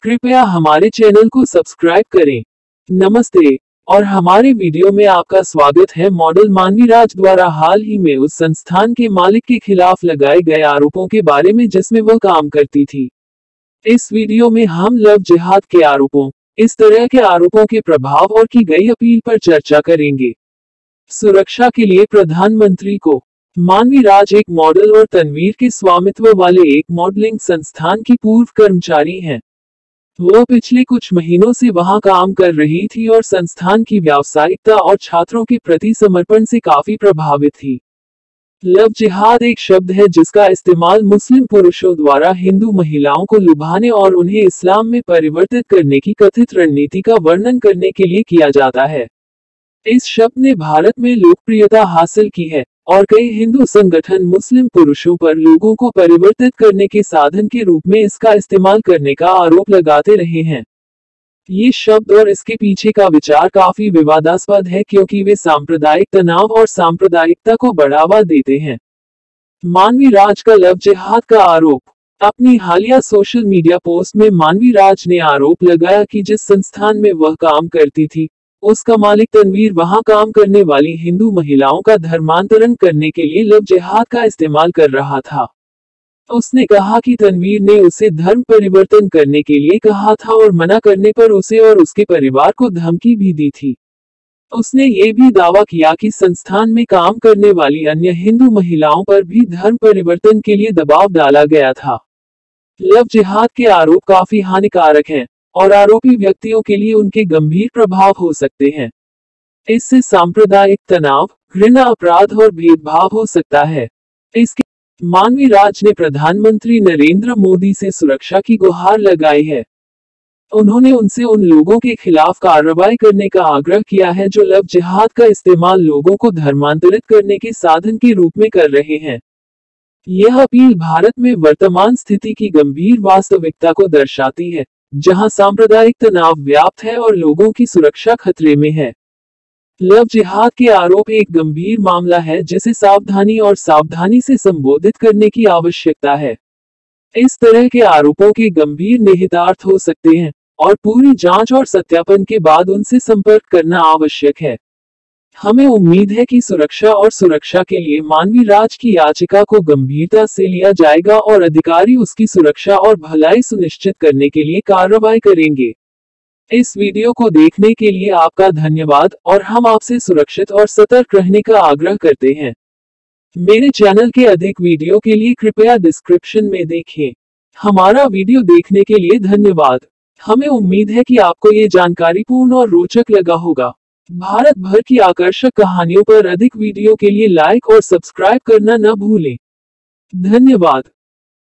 कृपया हमारे चैनल को सब्सक्राइब करें। नमस्ते और हमारे वीडियो में आपका स्वागत है। मॉडल मानवी राज द्वारा हाल ही में उस संस्थान के मालिक के खिलाफ लगाए गए आरोपों के बारे में जिसमें वह काम करती थी। इस वीडियो में हम लव जिहाद के आरोपों, इस तरह के आरोपों के प्रभाव और की गई अपील पर चर्चा करेंगे। सुरक्षा के लिए प्रधानमंत्री को। मानवी राज एक मॉडल और तनवीर के स्वामित्व वाले एक मॉडलिंग संस्थान की पूर्व कर्मचारी हैं। वह पिछले कुछ महीनों से वहां काम कर रही थी और संस्थान की व्यावसायिकता और छात्रों के प्रति समर्पण से काफी प्रभावित थी। लव जिहाद एक शब्द है जिसका इस्तेमाल मुस्लिम पुरुषों द्वारा हिंदू महिलाओं को लुभाने और उन्हें इस्लाम में परिवर्तित करने की कथित रणनीति का वर्णन करने के लिए किया जाता है। इस शब्द ने भारत में लोकप्रियता हासिल की है और कई हिंदू संगठन मुस्लिम पुरुषों पर लोगों को परिवर्तित करने के साधन के रूप में इसका इस्तेमाल करने का आरोप लगाते रहे हैं। ये शब्द और इसके पीछे का विचार काफी विवादास्पद है क्योंकि वे सांप्रदायिक तनाव और सांप्रदायिकता को बढ़ावा देते हैं। मानवी राज का लव जिहाद का आरोप। अपनी हालिया सोशल मीडिया पोस्ट में मानवी राज ने आरोप लगाया कि जिस संस्थान में वह काम करती थी, उसका मालिक तनवीर वहां काम करने वाली हिंदू महिलाओं का धर्मांतरण करने के लिए लव जिहाद का इस्तेमाल कर रहा था। उसने कहा कि तनवीर ने उसे धर्म परिवर्तन करने के लिए कहा था और मना करने पर उसे और उसके परिवार को धमकी भी दी थी। उसने ये भी दावा किया कि संस्थान में काम करने वाली अन्य हिंदू महिलाओं पर भी धर्म परिवर्तन के लिए दबाव डाला गया था। लव जिहाद के आरोप काफी हानिकारक हैं और आरोपी व्यक्तियों के लिए उनके गंभीर प्रभाव हो सकते हैं। इससे सांप्रदायिक तनाव, घृणा, अपराध और भेदभाव हो सकता है। इसके मानवी राज ने प्रधानमंत्री नरेंद्र मोदी से सुरक्षा की गुहार लगाई है। उन्होंने उनसे उन लोगों के खिलाफ कार्रवाई करने का आग्रह किया है जो लव जिहाद का इस्तेमाल लोगों को धर्मांतरित करने के साधन के रूप में कर रहे हैं। यह अपील भारत में वर्तमान स्थिति की गंभीर वास्तविकता को दर्शाती है, जहां सांप्रदायिक तनाव व्याप्त है और लोगों की सुरक्षा खतरे में है। लव जिहाद के आरोप एक गंभीर मामला है जिसे सावधानी और सावधानी से संबोधित करने की आवश्यकता है। इस तरह के आरोपों के गंभीर निहितार्थ हो सकते हैं और पूरी जांच और सत्यापन के बाद उनसे संपर्क करना आवश्यक है। हमें उम्मीद है कि सुरक्षा के लिए मानवी राज की याचिका को गंभीरता से लिया जाएगा और अधिकारी उसकी सुरक्षा और भलाई सुनिश्चित करने के लिए कार्रवाई करेंगे। इस वीडियो को देखने के लिए आपका धन्यवाद और हम आपसे सुरक्षित और सतर्क रहने का आग्रह करते हैं। मेरे चैनल के अधिक वीडियो के लिए कृपया डिस्क्रिप्शन में देखें। हमारा वीडियो देखने के लिए धन्यवाद। हमें उम्मीद है कि आपको ये जानकारी पूर्ण और रोचक लगा होगा। भारत भर की आकर्षक कहानियों पर अधिक वीडियो के लिए लाइक और सब्सक्राइब करना न भूलें। धन्यवाद।